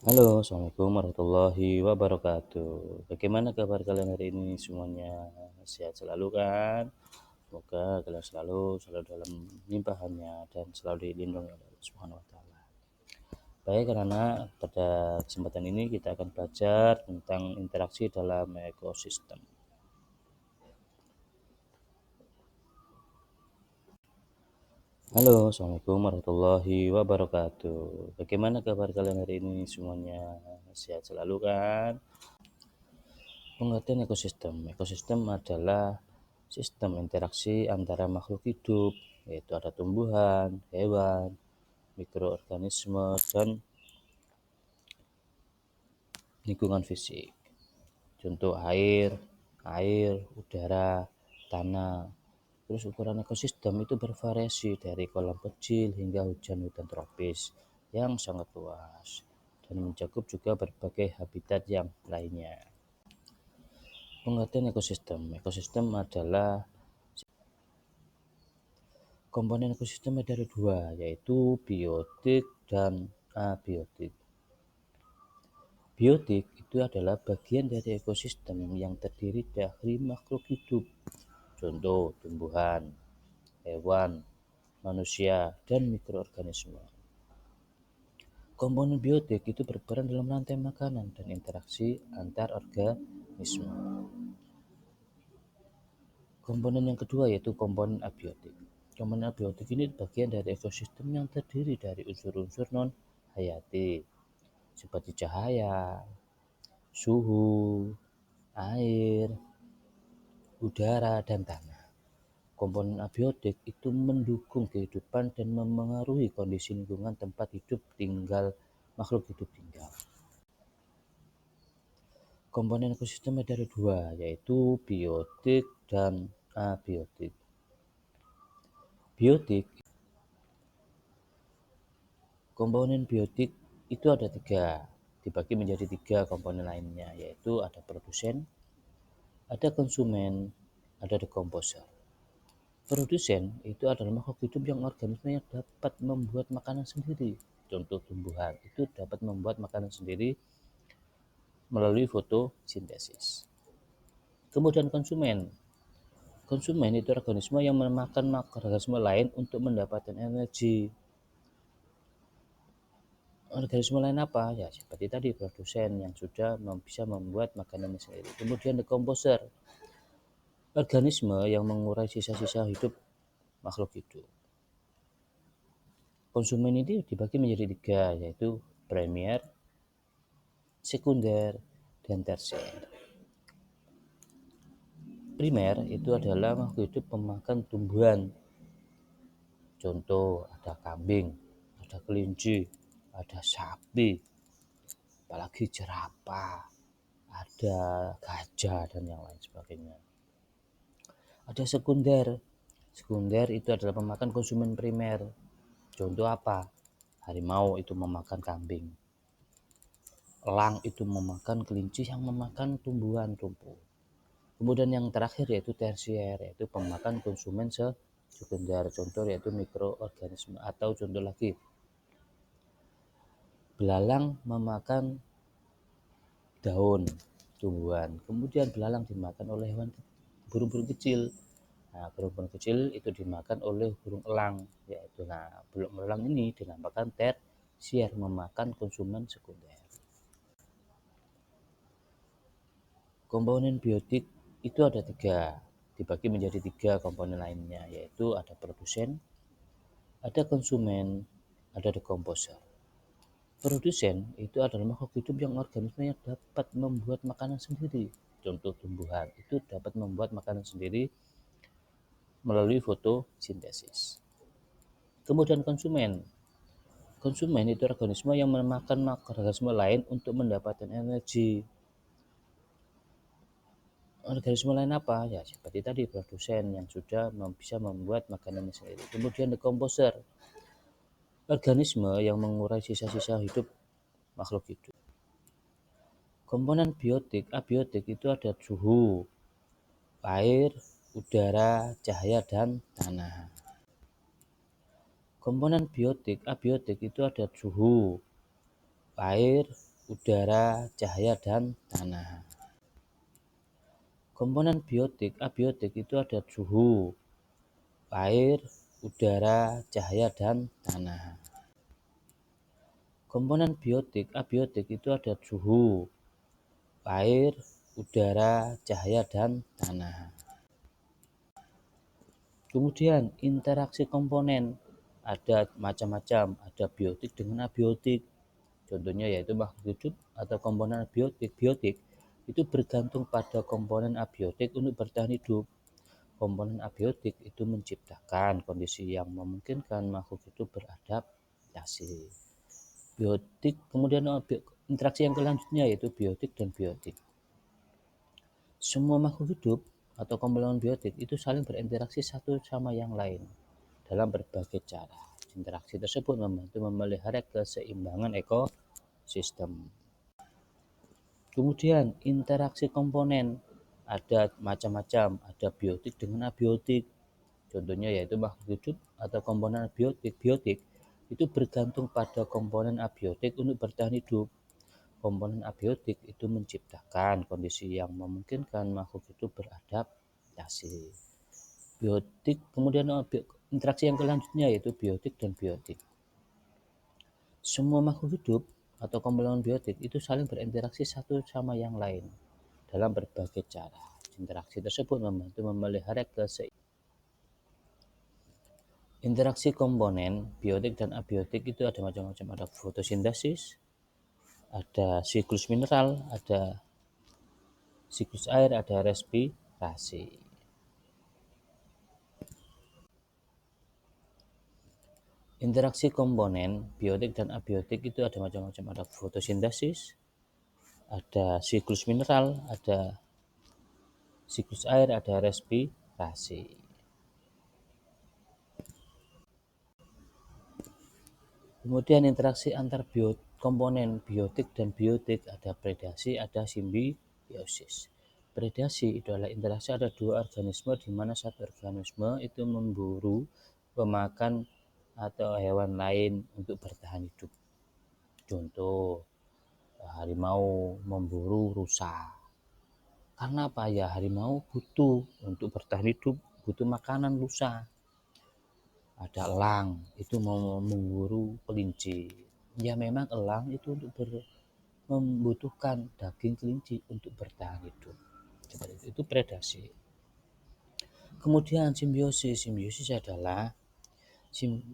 Halo, Assalamualaikum warahmatullahi wabarakatuh. Bagaimana kabar kalian hari ini semuanya? Sehat selalu kan? Semoga kalian selalu dalam limpahannya dan selalu dilindungi oleh Allah Subhanahu wa taala. Baik, karena pada kesempatan ini kita akan belajar tentang interaksi dalam ekosistem. Halo, Assalamualaikum warahmatullahi wabarakatuh. Bagaimana kabar kalian hari ini semuanya? Sehat selalu kan? Pengertian ekosistem. Ekosistem adalah sistem interaksi antara makhluk hidup, yaitu ada tumbuhan, hewan, mikroorganisme, dan lingkungan fisik. Contoh air, udara, tanah. Terus ukuran ekosistem itu bervariasi dari kolam kecil hingga hutan tropis yang sangat luas dan mencakup juga berbagai habitat yang lainnya. Pengertian ekosistem. Ekosistem adalah komponen ekosistem ada dua, yaitu biotik dan abiotik. Biotik itu adalah bagian dari ekosistem yang terdiri dari makhluk hidup, contoh tumbuhan, hewan, manusia, dan mikroorganisme. Komponen biotik itu berperan dalam rantai makanan dan interaksi antar organisme. Komponen yang kedua yaitu komponen abiotik. Komponen abiotik ini bagian dari ekosistem yang terdiri dari unsur-unsur non-hayati seperti cahaya, suhu, air, udara, dan tanah. Komponen abiotik itu mendukung kehidupan dan memengaruhi kondisi lingkungan tempat makhluk hidup tinggal. Komponen ekosistem ada dua, yaitu biotik dan abiotik. Biotik Komponen biotik itu ada tiga, dibagi menjadi tiga komponen lainnya, yaitu ada produsen, ada konsumen, ada dekomposer. Produsen itu adalah makhluk hidup yang organismenya dapat membuat makanan sendiri. Contoh tumbuhan itu dapat membuat makanan sendiri melalui fotosintesis. Kemudian konsumen. Konsumen itu organisme yang memakan organisme lain untuk mendapatkan energi. Organisme lain apa? Ya seperti tadi produsen yang sudah bisa membuat makanannya sendiri. Kemudian dekomposer, organisme yang mengurai sisa-sisa hidup makhluk hidup. Konsumen ini dibagi menjadi tiga, yaitu primer, sekunder, dan tersier. Primer itu adalah makhluk hidup pemakan tumbuhan. Contoh ada kambing, ada kelinci, ada sapi, apalagi jerapah, ada gajah dan yang lain sebagainya. Ada sekunder. Sekunder itu adalah pemakan konsumen primer. Contoh apa? Harimau itu memakan kambing. Elang itu memakan kelinci yang memakan tumbuhan rumput. Kemudian yang terakhir yaitu tersier, yaitu pemakan konsumen sekunder. Contoh yaitu mikroorganisme, atau contoh lagi belalang memakan daun tumbuhan. Kemudian belalang dimakan oleh burung-burung kecil. Nah, burung-burung kecil itu dimakan oleh burung elang, yaitu burung elang ini dinamakan tersier, memakan konsumen sekunder. Komponen biotik itu ada tiga, dibagi menjadi tiga komponen lainnya, yaitu ada produsen, ada konsumen, ada dekomposer. Produsen itu adalah makhluk hidup yang organismenya dapat membuat makanan sendiri. Contoh tumbuhan itu dapat membuat makanan sendiri melalui fotosintesis. Kemudian konsumen. Konsumen itu organisme yang memakan organisme lain untuk mendapatkan energi. Organisme lain apa? Ya seperti tadi produsen yang sudah bisa membuat makanannya sendiri. Kemudian dekomposer, organisme yang mengurai sisa-sisa hidup makhluk hidup. Komponen biotik, abiotik itu ada suhu, air, udara, cahaya, dan tanah. Komponen biotik, abiotik itu ada suhu, air, udara, cahaya, dan tanah. Komponen biotik, abiotik itu ada suhu, air, udara, cahaya, dan tanah. Komponen biotik, abiotik itu ada suhu, air, udara, cahaya, dan tanah. Kemudian interaksi komponen ada macam-macam, ada biotik dengan abiotik. Contohnya yaitu makhluk hidup atau komponen abiotik. Biotik itu bergantung pada komponen abiotik untuk bertahan hidup. Komponen abiotik itu menciptakan kondisi yang memungkinkan makhluk hidup beradaptasi. Biotik, kemudian interaksi yang selanjutnya yaitu biotik dan biotik. Semua makhluk hidup atau komponen biotik itu saling berinteraksi satu sama yang lain dalam berbagai cara. Interaksi tersebut membantu memelihara keseimbangan ekosistem. Kemudian interaksi komponen ada macam-macam, ada biotik dengan abiotik. Contohnya yaitu makhluk hidup atau komponen abiotik. Biotik itu bergantung pada komponen abiotik untuk bertahan hidup. Komponen abiotik itu menciptakan kondisi yang memungkinkan makhluk hidup beradaptasi. Biotik, kemudian interaksi yang selanjutnya yaitu biotik dan biotik. Semua makhluk hidup atau komponen biotik itu saling berinteraksi satu sama yang lain dalam berbagai cara. Interaksi tersebut membantu memelihara keseimbangan. Interaksi komponen biotik dan abiotik itu ada macam-macam, ada fotosintesis, ada siklus mineral, ada siklus air, ada respirasi. Interaksi komponen biotik dan abiotik itu ada macam-macam, ada fotosintesis, ada siklus mineral, ada siklus air, ada respirasi. Kemudian interaksi antar komponen biotik dan biotik ada predasi, ada simbiosis. Predasi adalah interaksi ada dua organisme di mana satu organisme itu memburu, memakan atau hewan lain untuk bertahan hidup. Contoh, harimau memburu rusa. Karena apa ya? Harimau butuh untuk bertahan hidup, butuh makanan rusa. Ada elang itu mau memburu kelinci. Ya memang elang itu untuk membutuhkan daging kelinci untuk bertahan hidup. Itu predasi. Kemudian simbiosis. Simbiosis adalah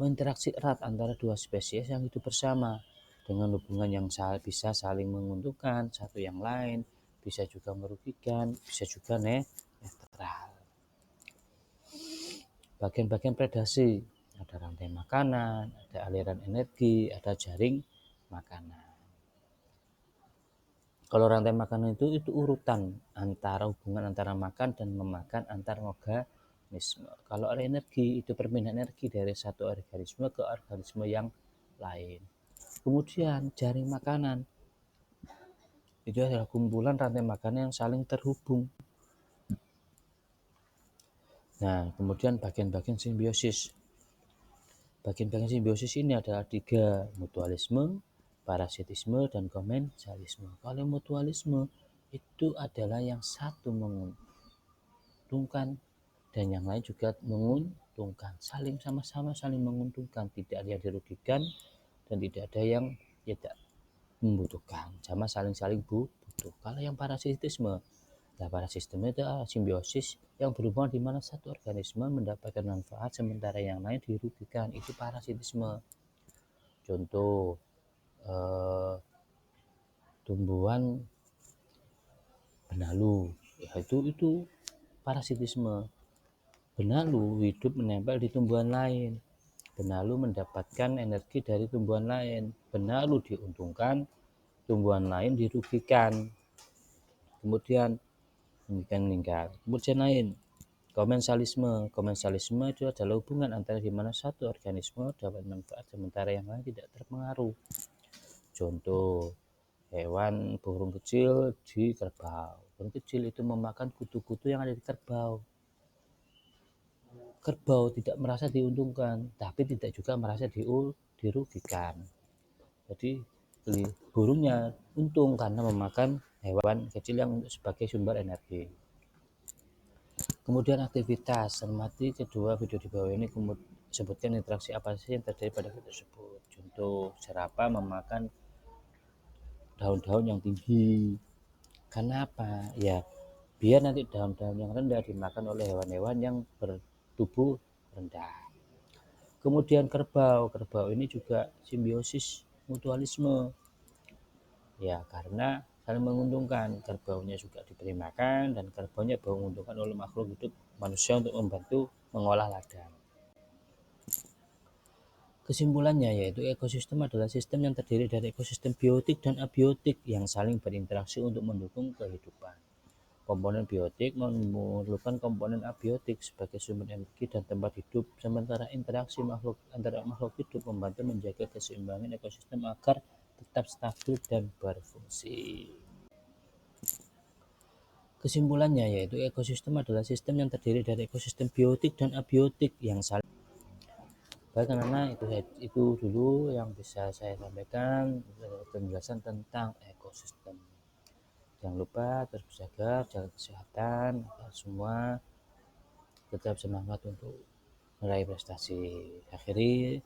interaksi erat antara dua spesies yang hidup bersama dengan hubungan yang bisa saling menguntungkan satu yang lain, bisa juga merugikan, bisa juga netral. Bagian-bagian predasi ada rantai makanan, ada aliran energi, ada jaring makanan. Kalau rantai makanan itu urutan antara hubungan antara makan dan memakan antar organisme. Kalau ada energi itu perpindahan energi dari satu organisme ke organisme yang lain. Kemudian jaring makanan itu adalah kumpulan rantai makanan yang saling terhubung. Nah, kemudian bagian-bagian simbiosis. Bagian-bagian simbiosis ini adalah 3, mutualisme, parasitisme, dan komensalisme. Kalau mutualisme itu adalah yang satu menguntungkan dan yang lain juga menguntungkan, sama-sama saling menguntungkan, tidak ada yang dirugikan dan tidak ada yang tidak membutuhkan, sama saling butuh. Kalau yang parasitisme, nah parasitisme itu simbiosis yang berhubungan di mana satu organisme mendapatkan manfaat sementara yang lain dirugikan, itu parasitisme. Contoh, tumbuhan benalu, yaitu itu parasitisme. Benalu hidup menempel di tumbuhan lain. Benalu mendapatkan energi dari tumbuhan lain. Benalu diuntungkan, tumbuhan lain dirugikan. Kemudian meninggal. Kemudian lain, komensalisme. Komensalisme itu adalah hubungan antara di mana satu organisme dapat manfaat sementara yang lain tidak terpengaruh. Contoh, hewan burung kecil di kerbau. Burung kecil itu memakan kutu-kutu yang ada di kerbau. Kerbau tidak merasa diuntungkan, tapi tidak juga merasa dirugikan. Jadi burungnya untung karena memakan hewan kecil yang sebagai sumber energi. Kemudian aktivitas, cermati kedua video di bawah ini, sebutkan interaksi apa sih yang terjadi pada video tersebut. Contoh, jerapah memakan daun-daun yang tinggi. Karena apa? Ya, biar nanti daun-daun yang rendah dimakan oleh hewan-hewan yang bertubuh rendah. Kemudian kerbau ini juga simbiosis mutualisme. Ya, karena saling menguntungkan, kerbaunya juga diberi makan dan kerbaunya menguntungkan oleh makhluk hidup manusia untuk membantu mengolah ladang. Kesimpulannya yaitu ekosistem adalah sistem yang terdiri dari ekosistem biotik dan abiotik yang saling berinteraksi untuk mendukung kehidupan. Komponen biotik memerlukan komponen abiotik sebagai sumber energi dan tempat hidup, sementara interaksi antara makhluk hidup membantu menjaga keseimbangan ekosistem agar tetap stabil dan berfungsi. Kesimpulannya yaitu ekosistem adalah sistem yang terdiri dari ekosistem biotik dan abiotik yang saling. Baik anak-anak, itu dulu yang bisa saya sampaikan penjelasan tentang ekosistem. Jangan lupa terus berjaga, jaga kesehatan, semua tetap semangat untuk meraih prestasi. Akhiri,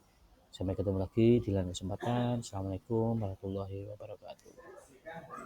sampai ketemu lagi di lain kesempatan. Assalamualaikum warahmatullahi wabarakatuh.